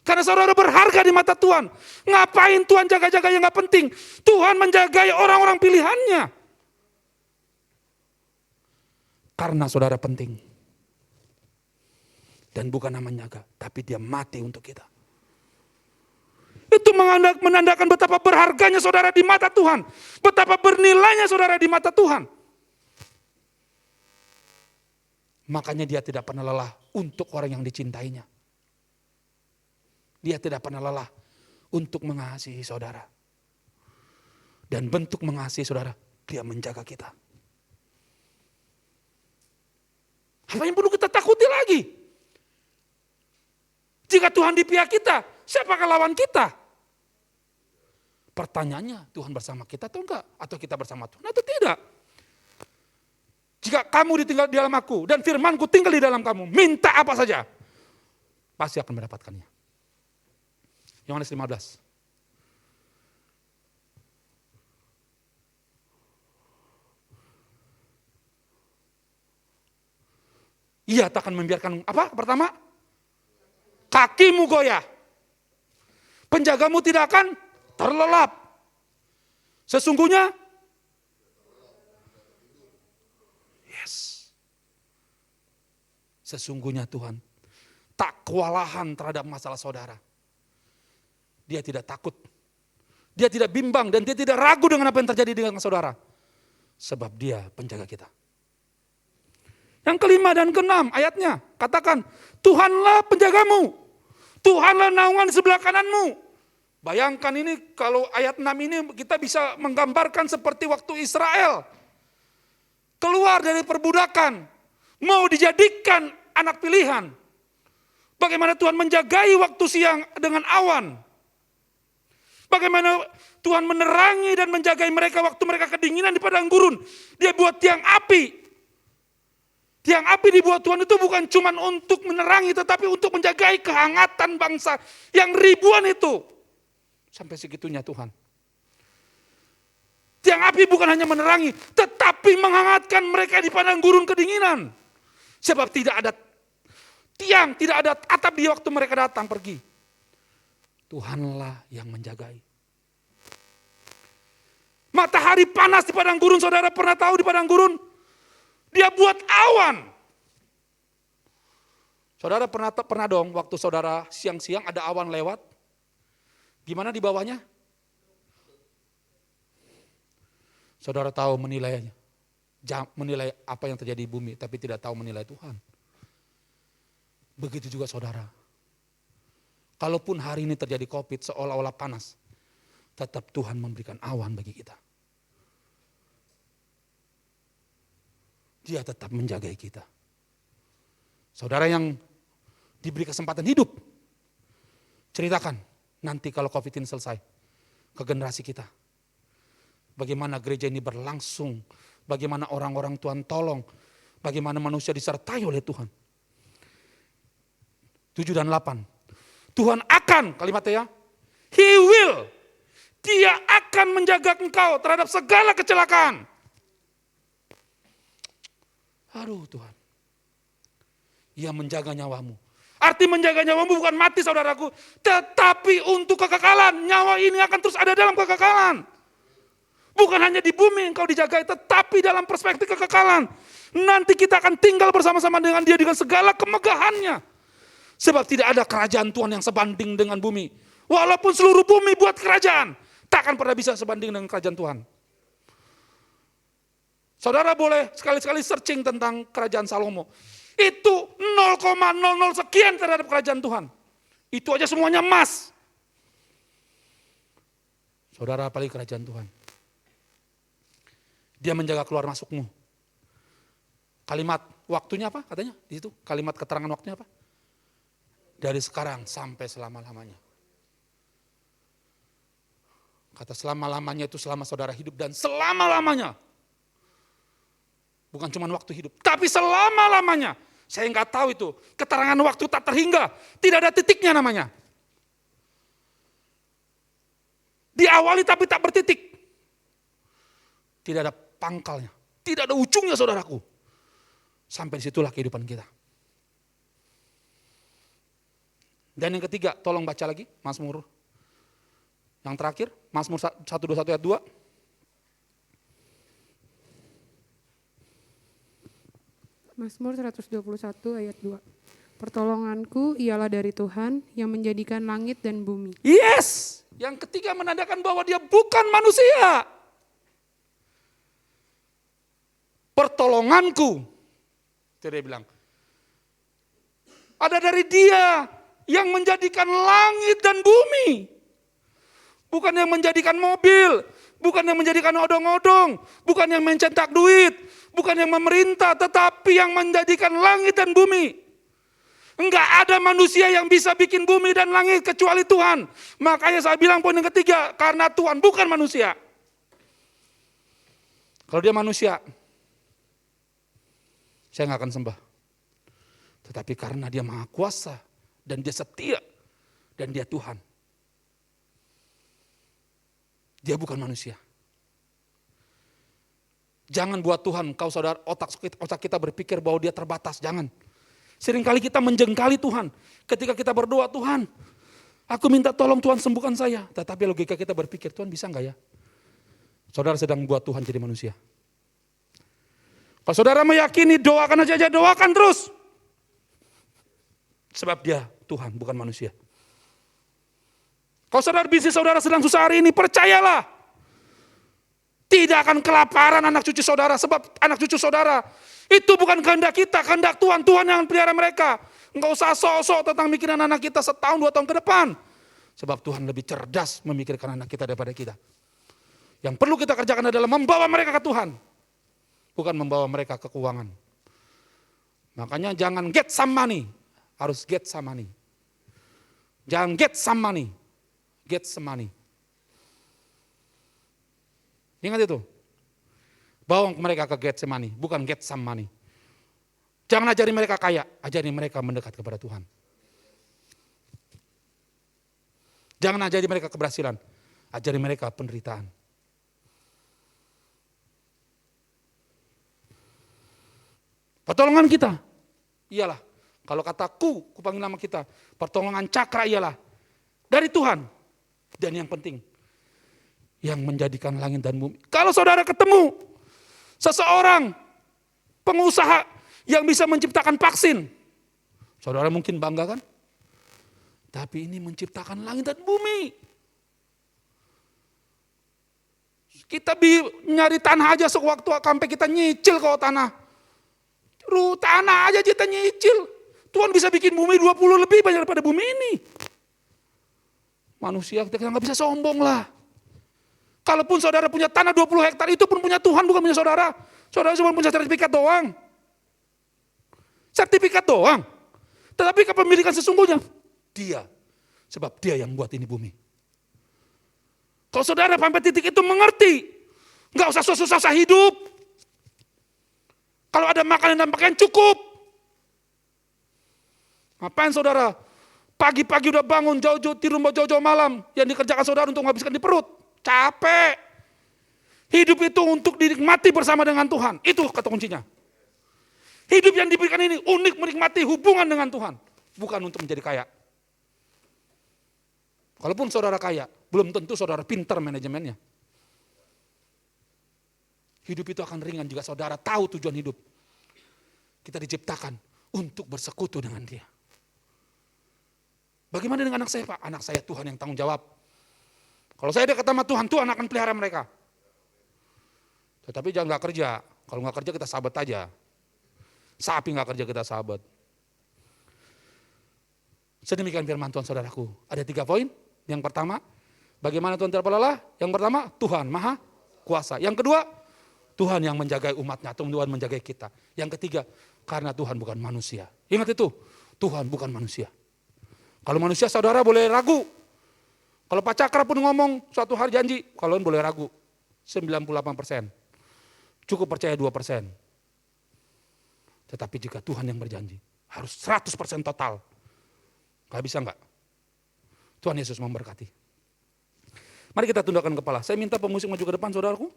Karena saudara berharga di mata Tuhan. Ngapain Tuhan jaga-jaga yang gak penting? Tuhan menjagai orang-orang pilihannya. Karena saudara penting. Dan bukan nama menjaga, tapi dia mati untuk kita. Itu menandakan betapa berharganya saudara di mata Tuhan. Betapa bernilainya saudara di mata Tuhan. Makanya dia tidak pernah lelah untuk orang yang dicintainya. Dia tidak pernah lelah untuk mengasihi saudara. Dan bentuk mengasihi saudara, dia menjaga kita. Apa yang perlu kita takuti lagi? Jika Tuhan di pihak kita, siapakah lawan kita? Pertanyaannya, Tuhan bersama kita atau enggak? Atau kita bersama Tuhan atau tidak? Jika kamu ditinggal di dalam aku dan firmanku tinggal di dalam kamu, minta apa saja, pasti akan mendapatkannya. Yohanes 15. Ia tak akan membiarkan apa? Pertama, kakimu goyah. Penjagamu tidak akan terlelap. Sesungguhnya, yes. Sesungguhnya Tuhan tak kewalahan terhadap masalah saudara. Dia tidak takut. Dia tidak bimbang dan dia tidak ragu dengan apa yang terjadi dengan saudara. Sebab dia penjaga kita. Yang kelima dan keenam ayatnya katakan, Tuhanlah penjagamu. Tuhanlah naungan di sebelah kananmu. Bayangkan ini kalau ayat 6 ini kita bisa menggambarkan seperti waktu Israel. Keluar dari perbudakan. Mau dijadikan anak pilihan. Bagaimana Tuhan menjagai waktu siang dengan awan. Bagaimana Tuhan menerangi dan menjagai mereka waktu mereka kedinginan di padang gurun. Dia buat tiang api. Tiang api dibuat Tuhan itu bukan cuma untuk menerangi, tetapi untuk menjagai kehangatan bangsa yang ribuan itu. Sampai segitunya Tuhan. Tiang api bukan hanya menerangi, tetapi menghangatkan mereka di padang gurun kedinginan. Sebab tidak ada tiang, tidak ada atap di waktu mereka datang pergi. Tuhanlah yang menjagai. Matahari panas di padang gurun, saudara pernah tahu di padang gurun? Dia buat awan. Saudara pernah dong waktu saudara siang-siang ada awan lewat. Gimana di bawahnya? Saudara tahu menilainya. Menilai apa yang terjadi di bumi, tapi tidak tahu menilai Tuhan. Begitu juga saudara. Kalaupun hari ini terjadi COVID seolah-olah panas, tetap Tuhan memberikan awan bagi kita. Dia tetap menjagai kita. Saudara yang diberi kesempatan hidup, ceritakan nanti kalau COVID ini selesai ke generasi kita. Bagaimana gereja ini berlangsung, bagaimana orang-orang Tuhan tolong, bagaimana manusia disertai oleh Tuhan. 7 dan 8. Tuhan akan, kalimatnya ya, He will, Dia akan menjaga engkau terhadap segala kecelakaan. Aduh Tuhan, Ia menjaga nyawamu. Arti menjaga nyawamu bukan mati saudaraku, tetapi untuk kekekalan. Nyawa ini akan terus ada dalam kekekalan. Bukan hanya di bumi engkau dijagai, tetapi dalam perspektif kekekalan. Nanti kita akan tinggal bersama-sama dengan Dia dengan segala kemegahannya. Sebab tidak ada kerajaan Tuhan yang sebanding dengan bumi. Walaupun seluruh bumi buat kerajaan, takkan pernah bisa sebanding dengan kerajaan Tuhan. Saudara boleh sekali-sekali searching tentang kerajaan Salomo. Itu 0,00 sekian terhadap kerajaan Tuhan. Itu aja semuanya emas. Saudara, apalagi kerajaan Tuhan. Dia menjaga keluar masukmu. Kalimat waktunya apa katanya di situ? Kalimat keterangan waktunya apa? Dari sekarang sampai selama-lamanya. Kata selama-lamanya itu selama saudara hidup dan selama-lamanya. Bukan cuma waktu hidup, tapi selama-lamanya. Saya nggak tahu itu, keterangan waktu tak terhingga, tidak ada titiknya namanya. Diawali tapi tak bertitik. Tidak ada pangkalnya, tidak ada ujungnya saudaraku. Sampai disitulah kehidupan kita. Dan yang ketiga, tolong baca lagi Mazmur. Yang terakhir, Mazmur 121 ayat 2. Mazmur 121 ayat 2. Pertolonganku ialah dari Tuhan yang menjadikan langit dan bumi. Yes, yang ketiga menandakan bahwa dia bukan manusia. Pertolonganku, itu dia bilang. Ada dari dia yang menjadikan langit dan bumi. Bukan yang menjadikan mobil, bukan yang menjadikan odong-odong, bukan yang mencetak duit, bukan yang memerintah, tetapi yang menjadikan langit dan bumi. Enggak ada manusia yang bisa bikin bumi dan langit kecuali Tuhan. Makanya saya bilang poin yang ketiga, karena Tuhan bukan manusia. Kalau dia manusia, saya nggak akan sembah. Tetapi karena dia maha kuasa dan dia setia dan dia Tuhan. Dia bukan manusia. Jangan buat Tuhan, kau saudara, otak kita berpikir bahwa dia terbatas. Jangan. Seringkali kita menjengkali Tuhan. Ketika kita berdoa, Tuhan, aku minta tolong Tuhan sembuhkan saya. Tetapi logika kita berpikir, Tuhan bisa enggak ya? Saudara sedang buat Tuhan jadi manusia. Kalau saudara meyakini, doakan aja, doakan terus. Sebab dia Tuhan, bukan manusia. Kalau saudara bisnis saudara sedang susah hari ini, percayalah. Tidak akan kelaparan anak cucu saudara, sebab anak cucu saudara itu bukan kehendak kita, kehendak Tuhan. Tuhan yang pelihara mereka. Enggak usah sok-sok tentang mikiran anak kita setahun, 2 tahun ke depan. Sebab Tuhan lebih cerdas memikirkan anak kita daripada kita. Yang perlu kita kerjakan adalah membawa mereka ke Tuhan. Bukan membawa mereka ke keuangan. Makanya jangan get some money, harus get some money. Jangan get some money, get some money. Ingat itu. Bawa mereka ke get some money, bukan get some money. Jangan ajari mereka kaya, ajari mereka mendekat kepada Tuhan. Jangan ajari mereka keberhasilan, ajari mereka penderitaan. Pertolongan kita ialah, kalau kataku, kupanggil nama kita, pertolongan cakra ialah dari Tuhan. Dan yang penting, yang menjadikan langit dan bumi. Kalau saudara ketemu seseorang pengusaha yang bisa menciptakan vaksin, saudara mungkin bangga kan? Tapi ini menciptakan langit dan bumi. Kita nyari tanah aja sewaktu sampai kita nyicil kalau tanah. Tanah aja kita nyicil. Tuhan bisa bikin bumi 20 lebih banyak daripada bumi ini. Manusia kita nggak bisa sombong lah. Kalaupun saudara punya tanah 20 hektar, itu pun punya Tuhan, bukan punya saudara. Saudara cuma punya sertifikat doang. Sertifikat doang. Tetapi kepemilikan sesungguhnya, dia. Sebab dia yang buat ini bumi. Kalau saudara sampai titik itu mengerti, nggak usah susah-susah hidup. Kalau ada makanan dan pakaian cukup. Ngapain saudara? Pagi-pagi udah bangun, jauh-jauh tidur, jauh-jauh malam. Yang dikerjakan saudara untuk menghabiskan di perut. Capek. Hidup itu untuk dinikmati bersama dengan Tuhan. Itu kata kuncinya. Hidup yang diberikan ini unik menikmati hubungan dengan Tuhan. Bukan untuk menjadi kaya. Kalaupun saudara kaya, belum tentu saudara pintar manajemennya. Hidup itu akan ringan jika saudara tahu tujuan hidup. Kita diciptakan untuk bersekutu dengan dia. Bagaimana dengan anak saya, Pak? Anak saya Tuhan yang tanggung jawab. Kalau saya dekat sama Tuhan, Tuhan akan pelihara mereka. Tetapi jangan nggak kerja. Kalau nggak kerja kita sahabat aja. Sapi nggak kerja kita sahabat. Sedemikian firman Tuhan saudaraku. Ada 3 poin. Yang pertama, bagaimana Tuhan tidak lelah? Yang pertama, Tuhan Maha Kuasa. Yang kedua, Tuhan yang menjaga umatnya, Tuhan menjaga kita. Yang ketiga, karena Tuhan bukan manusia. Ingat itu, Tuhan bukan manusia. Kalau manusia saudara boleh ragu. Kalau Pak Cakra pun ngomong suatu hari janji, kalian boleh ragu. 98%. Cukup percaya 2%. Tetapi jika Tuhan yang berjanji, harus 100% total. Gak bisa enggak? Tuhan Yesus memberkati. Mari kita tundukkan kepala. Saya minta pemusik maju ke depan saudaraku.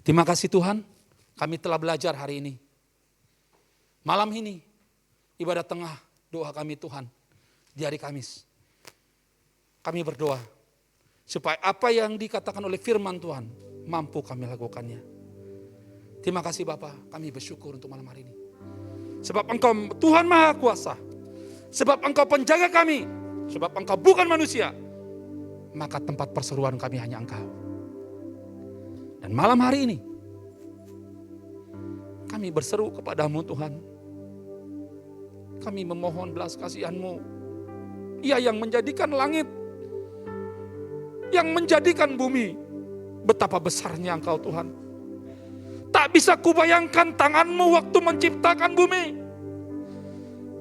Terima kasih Tuhan, kami telah belajar hari ini. Malam ini, ibadah tengah doa kami Tuhan, di hari Kamis. Kami berdoa, supaya apa yang dikatakan oleh firman Tuhan, mampu kami lakukannya. Terima kasih Bapa, kami bersyukur untuk malam hari ini. Sebab Engkau Tuhan Maha Kuasa, sebab Engkau penjaga kami, sebab Engkau bukan manusia, maka tempat perseruan kami hanya Engkau. Dan malam hari ini, kami berseru kepadamu Tuhan. Kami memohon belas kasihan-Mu. Ia yang menjadikan langit, yang menjadikan bumi. Betapa besarnya Engkau Tuhan. Tak bisa kubayangkan tangan-Mu waktu menciptakan bumi.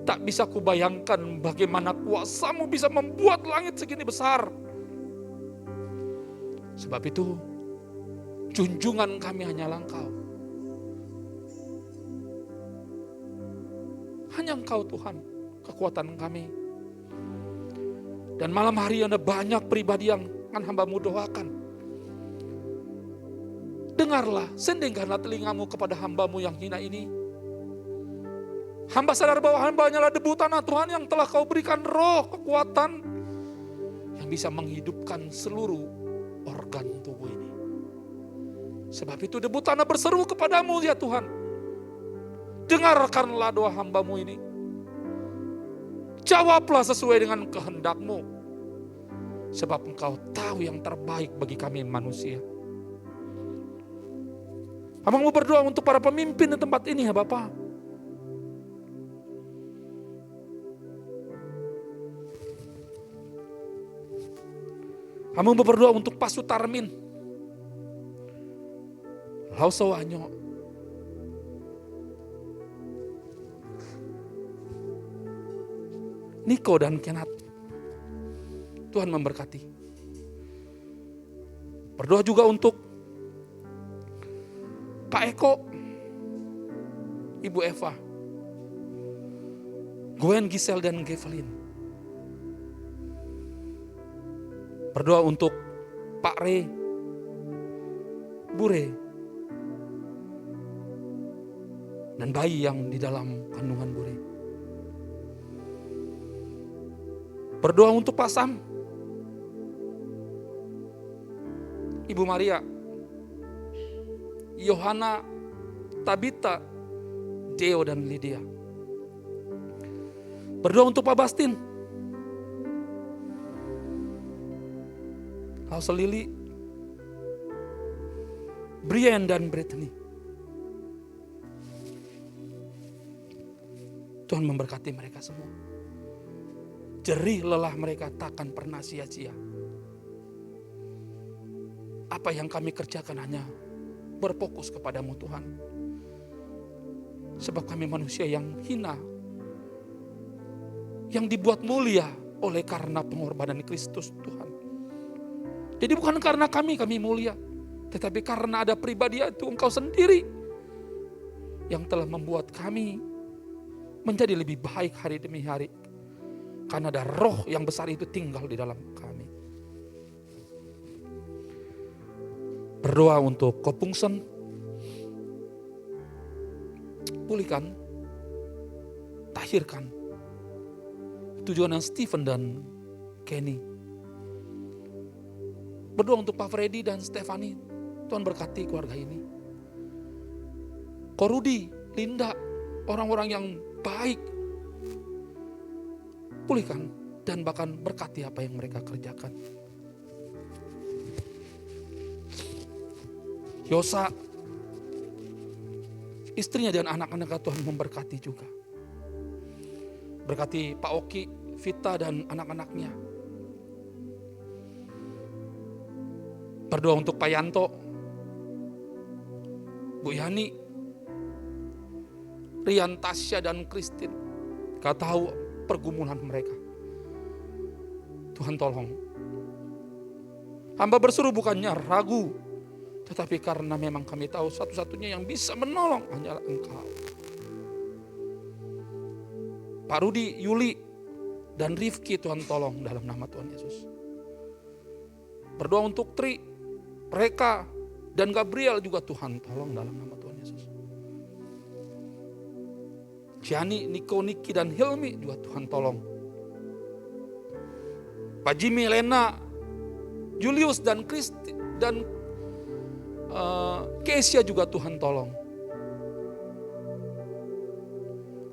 Tak bisa kubayangkan bagaimana kuasa-Mu bisa membuat langit segini besar. Sebab itu, junjungan kami hanyalah Engkau. Hanya Engkau Tuhan, kekuatan kami. Dan malam hari ada banyak pribadi yang akan hamba-Mu doakan. Dengarlah, sendingkanlah telingamu kepada hamba-Mu yang hina ini. Hamba sadar bahwa hamba hanyalah debu tanah Tuhan yang telah Kau berikan roh, kekuatan yang bisa menghidupkan seluruh organ tubuh ini. Sebab itu debu tanah berseru kepadamu ya Tuhan. Dengarkanlah doa hamba-Mu ini. Jawablah sesuai dengan kehendak-Mu. Sebab Engkau tahu yang terbaik bagi kami manusia. Hamba-Mu berdoa untuk para pemimpin di tempat ini ya Bapa. Hamba-Mu berdoa untuk Pak Sutarmin, Lauso Anyo, Niko dan Kenat. Tuhan memberkati. Berdoa juga untuk Pak Eko, Ibu Eva, Gwen, Giselle dan Gevelin. Berdoa untuk Pak Re, Bu Re, dan bayi yang di dalam kandungan Bu Re. Berdoa untuk Pak Sam, Ibu Maria, Yohana, Tabita, Deo dan Lydia. Berdoa untuk Pak Bastin, Lauso Lili, Brian dan Brittany. Tuhan memberkati mereka semua. Jerih lelah mereka takkan pernah sia-sia. Apa yang kami kerjakan hanya berfokus kepadamu Tuhan. Sebab kami manusia yang hina, yang dibuat mulia oleh karena pengorbanan Kristus Tuhan. Jadi bukan karena kami mulia, tetapi karena ada pribadi itu Engkau sendiri yang telah membuat kami menjadi lebih baik hari demi hari. Karena ada roh yang besar itu tinggal di dalam kami. Berdoa untuk Kopungsen, pulihkan, tahirkan. Tujuan Stephen dan Kenny. Berdoa untuk Pak Freddy dan Stefani. Tuhan berkati keluarga ini. Korudi, Linda, orang-orang yang baik. Pulihkan, dan bahkan berkati apa yang mereka kerjakan. Yosa, istrinya dan anak-anak Tuhan memberkati juga. Berkati Pak Oki, Vita dan anak-anaknya. Berdoa untuk Pak Yanto, Bu Yani, Rian, Tasya dan Christine. Kau tahu pergumulan mereka. Tuhan tolong. Hamba berseru bukannya ragu, tetapi karena memang kami tahu satu-satunya yang bisa menolong hanyalah Engkau. Pak Rudi, Yuli, dan Rifki Tuhan tolong dalam nama Tuhan Yesus. Berdoa untuk Tri, Reka, dan Gabriel juga Tuhan tolong dalam nama Tuhan Yesus. Ciani, Niko, Niki, dan Hilmi juga Tuhan tolong. Pak Jimmy, Lena, Julius, dan Kristi, dan Kesia juga Tuhan tolong.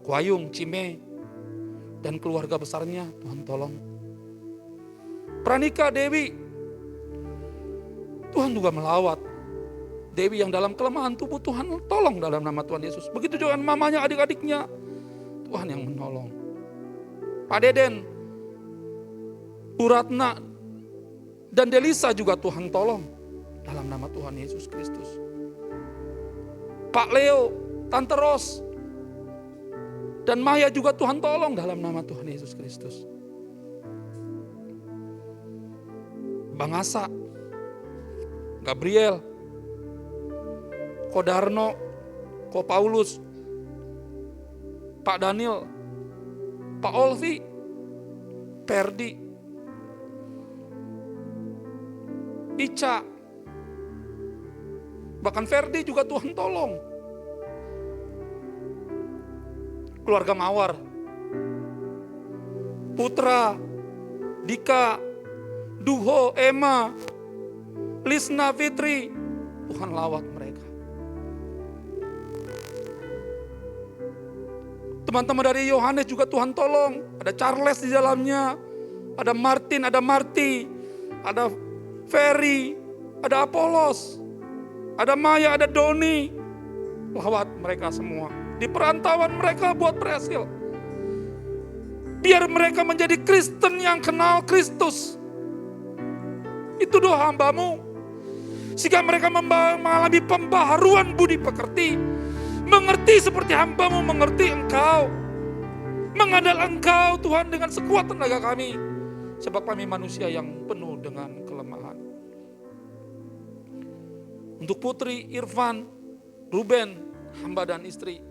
Kuayung, Cime, dan keluarga besarnya Tuhan tolong. Pranika, Dewi, Tuhan juga melawat. Dewi yang dalam kelemahan tubuh Tuhan tolong dalam nama Tuhan Yesus. Begitu juga mamanya, adik-adiknya, Tuhan yang menolong. Pak Deden, Bu Ratna, dan Delisa juga Tuhan tolong dalam nama Tuhan Yesus Kristus. Pak Leo, Tante Ros, dan Maya juga Tuhan tolong dalam nama Tuhan Yesus Kristus. Bang Asa, Gabriel, Ko Darno, Ko Paulus, Pak Daniel, Pak Olvi, Perdi, Ica, bahkan Ferdi juga Tuhan tolong. Keluarga Mawar, Putra, Dika, Duho, Emma, Lisna, Fitri, Tuhan lawat mereka. Teman-teman dari Yohanes juga Tuhan tolong. Ada Charles di dalamnya, ada Martin, ada Marty, ada Ferry, ada Apolos, ada Maya, ada Doni. Lawat mereka semua. Di perantauan mereka buat berhasil. Biar mereka menjadi Kristen yang kenal Kristus. Itu doa hambamu. Sehingga mereka mengalami pembaharuan budi pekerti. Mengerti seperti hambamu mengerti Engkau. Mengandal Engkau Tuhan dengan sekuat tenaga kami. Sebab kami manusia yang penuh dengan kelemahan. Untuk Putri, Irfan, Ruben, hamba dan istri.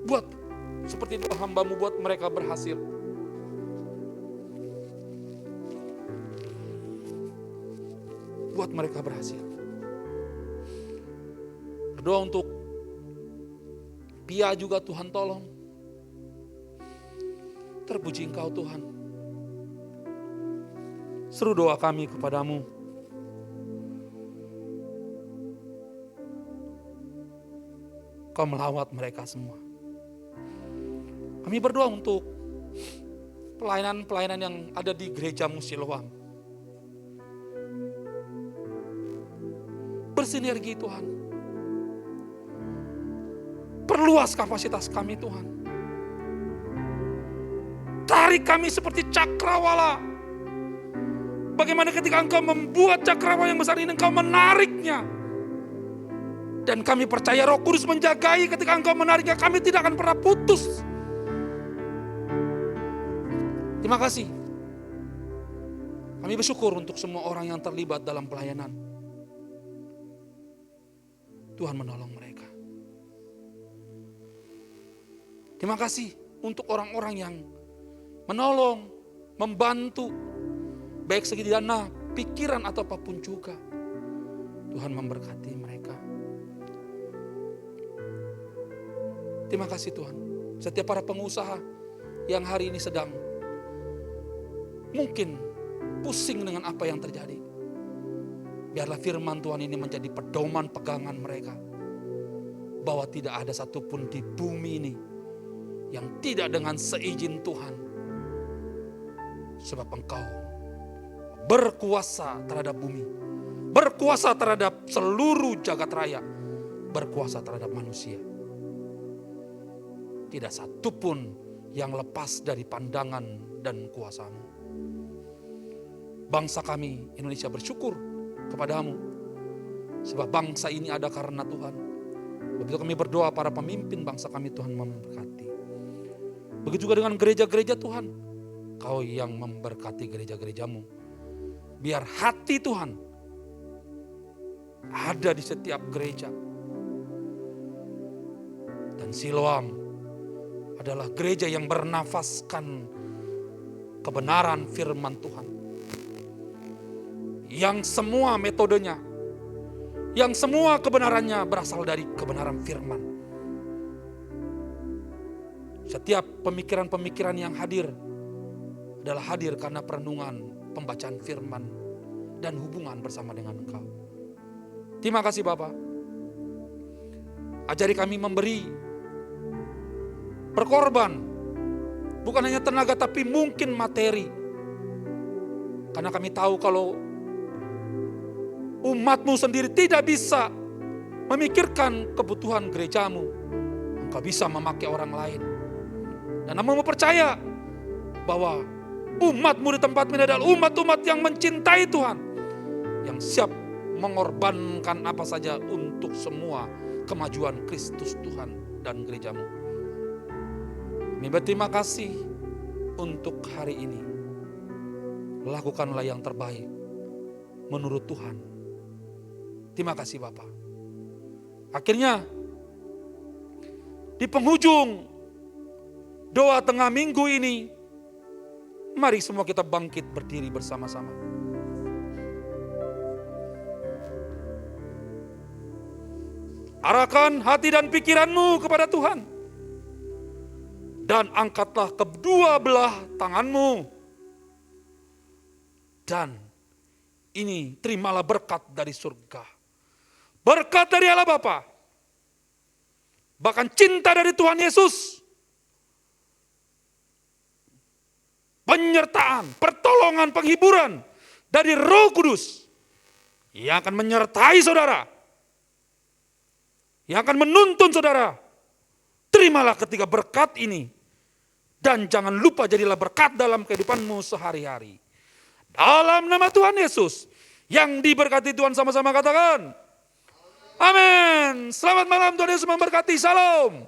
Buat seperti doa hambamu buat mereka berhasil. Buat mereka berhasil. Berdoa untuk Pia juga Tuhan tolong. Terpuji Engkau Tuhan. Seru doa kami kepadamu. Kau melawat mereka semua. Kami berdoa untuk pelayanan-pelayanan yang ada di gereja Siloam. Bersinergi Tuhan. Perluas kapasitas kami Tuhan. Tarik kami seperti cakrawala. Bagaimana ketika Engkau membuat cakrawala yang besar ini, Engkau menariknya. Dan kami percaya Roh Kudus menjagai ketika Engkau menariknya, kami tidak akan pernah putus. Terima kasih. Kami bersyukur untuk semua orang yang terlibat dalam pelayanan. Tuhan menolong mereka. Terima kasih untuk orang-orang yang menolong, membantu, baik segi dana, pikiran atau apapun juga. Tuhan memberkati mereka. Terima kasih Tuhan. Setiap para pengusaha yang hari ini sedang mungkin pusing dengan apa yang terjadi. Biarlah firman Tuhan ini menjadi pedoman pegangan mereka. Bahwa tidak ada satupun di bumi ini yang tidak dengan seizin Tuhan. Sebab Engkau berkuasa terhadap bumi, berkuasa terhadap seluruh jagat raya, berkuasa terhadap manusia. Tidak satupun yang lepas dari pandangan dan kuasa-Mu. Bangsa kami Indonesia bersyukur kepadamu, sebab bangsa ini ada karena Tuhan. Begitu kami berdoa, para pemimpin bangsa kami Tuhan memberkati. Begitu juga dengan gereja-gereja Tuhan, Kau yang memberkati gereja-gerejamu. Biar hati Tuhan ada di setiap gereja. Dan Siloam adalah gereja yang bernafaskan kebenaran firman Tuhan. Yang semua metodenya, yang semua kebenarannya berasal dari kebenaran firman. Setiap pemikiran-pemikiran yang hadir adalah hadir karena perenungan, pembacaan firman, dan hubungan bersama dengan Engkau. Terima kasih Bapa. Ajari kami memberi, berkorban, bukan hanya tenaga tapi mungkin materi. Karena kami tahu kalau umat-Mu sendiri tidak bisa memikirkan kebutuhan gerejamu, Engkau bisa memakai orang lain. Dan Kami percaya bahwa umat-Mu di tempat ini adalah umat-umat yang mencintai Tuhan, yang siap mengorbankan apa saja untuk semua kemajuan Kristus Tuhan dan gereja-Mu. Kami berterima kasih untuk hari ini. Lakukanlah yang terbaik menurut Tuhan. Terima kasih Bapa. Akhirnya di penghujung doa tengah minggu ini, mari semua kita bangkit berdiri bersama-sama. Arahkan hati dan pikiranmu kepada Tuhan. Dan angkatlah kedua belah tanganmu. Dan ini terimalah berkat dari surga. Berkat dari Allah Bapa. Bahkan cinta dari Tuhan Yesus. Penyertaan, pertolongan, penghiburan dari Roh Kudus yang akan menyertai saudara, yang akan menuntun saudara. Terimalah ketiga berkat ini dan jangan lupa jadilah berkat dalam kehidupanmu sehari-hari. Dalam nama Tuhan Yesus yang diberkati Tuhan, sama-sama katakan amin. Selamat malam, Tuhan Yesus memberkati. Salam.